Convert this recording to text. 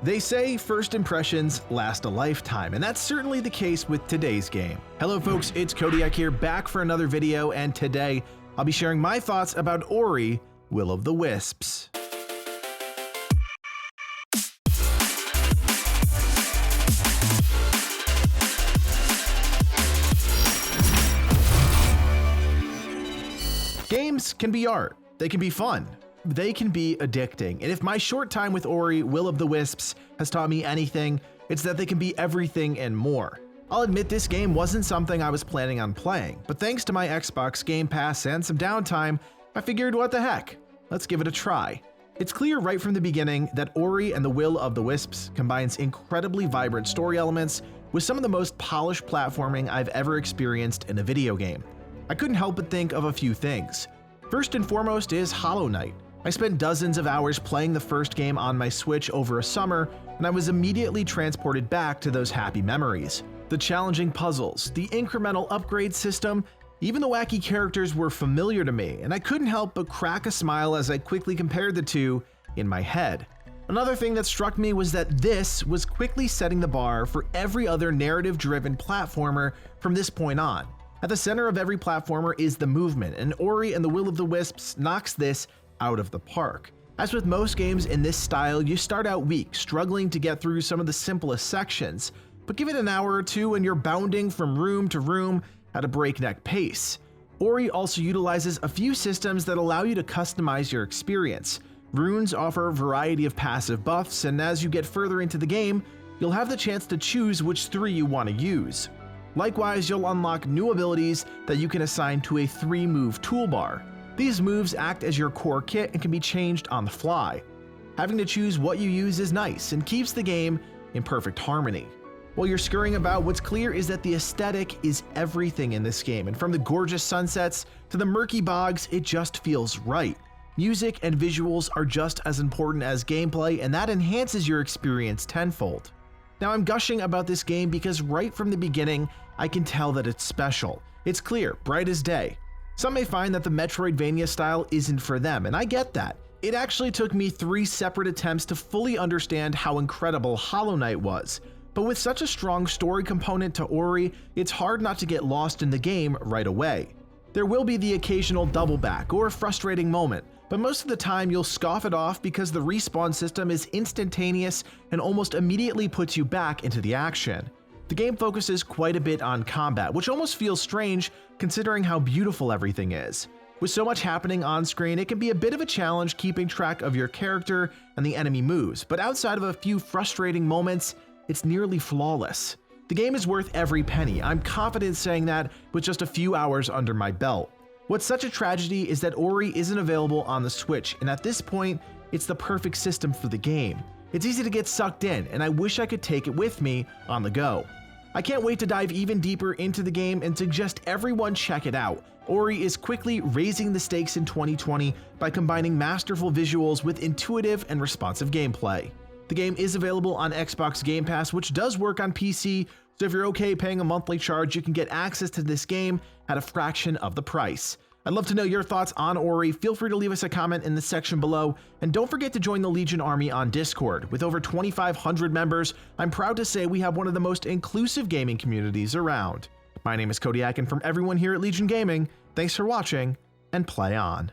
They say first impressions last a lifetime, and that's certainly the case with today's game. Hello folks, it's Codiak here, back for another video, and today I'll be sharing my thoughts about Ori, Will of the Wisps. Games can be art, they can be fun, they can be addicting, and if my short time with Ori, Will of the Wisps has taught me anything, it's that they can be everything and more. I'll admit this game wasn't something I was planning on playing, but thanks to my Xbox Game Pass and some downtime, I figured what the heck, let's give it a try. It's clear right from the beginning that Ori and the Will of the Wisps combines incredibly vibrant story elements with some of the most polished platforming I've ever experienced in a video game. I couldn't help but think of a few things. First and foremost is Hollow Knight. I spent dozens of hours playing the first game on my Switch over a summer, and I was immediately transported back to those happy memories. The challenging puzzles, the incremental upgrade system, even the wacky characters were familiar to me, and I couldn't help but crack a smile as I quickly compared the two in my head. Another thing that struck me was that this was quickly setting the bar for every other narrative-driven platformer from this point on. At the center of every platformer is the movement, and Ori and the Will of the Wisps knocks this out of the park. As with most games in this style, you start out weak, struggling to get through some of the simplest sections, but give it an hour or two and you're bounding from room to room at a breakneck pace. Ori also utilizes a few systems that allow you to customize your experience. Runes offer a variety of passive buffs, and as you get further into the game, you'll have the chance to choose which 3 you want to use. Likewise, you'll unlock new abilities that you can assign to a 3-move toolbar. These moves act as your core kit and can be changed on the fly. Having to choose what you use is nice and keeps the game in perfect harmony. While you're scurrying about, what's clear is that the aesthetic is everything in this game, and from the gorgeous sunsets to the murky bogs, it just feels right. Music and visuals are just as important as gameplay, and that enhances your experience tenfold. Now I'm gushing about this game because right from the beginning, I can tell that it's special. It's clear, bright as day. Some may find that the Metroidvania style isn't for them, and I get that. It actually took me 3 separate attempts to fully understand how incredible Hollow Knight was. But with such a strong story component to Ori, it's hard not to get lost in the game right away. There will be the occasional double back or frustrating moment, but most of the time you'll scoff it off because the respawn system is instantaneous and almost immediately puts you back into the action. The game focuses quite a bit on combat, which almost feels strange considering how beautiful everything is. With so much happening on screen, it can be a bit of a challenge keeping track of your character and the enemy moves, but outside of a few frustrating moments, it's nearly flawless. The game is worth every penny. I'm confident saying that with just a few hours under my belt. What's such a tragedy is that Ori isn't available on the Switch, and at this point, it's the perfect system for the game. It's easy to get sucked in, and I wish I could take it with me on the go. I can't wait to dive even deeper into the game and suggest everyone check it out. Ori is quickly raising the stakes in 2020 by combining masterful visuals with intuitive and responsive gameplay. The game is available on Xbox Game Pass, which does work on PC, so if you're okay paying a monthly charge, you can get access to this game at a fraction of the price. I'd love to know your thoughts on Ori. Feel free to leave us a comment in the section below, and don't forget to join the Legion Army on Discord. With over 2,500 members, I'm proud to say we have one of the most inclusive gaming communities around. My name is Codiak, and from everyone here at Legion Gaming, thanks for watching, and play on.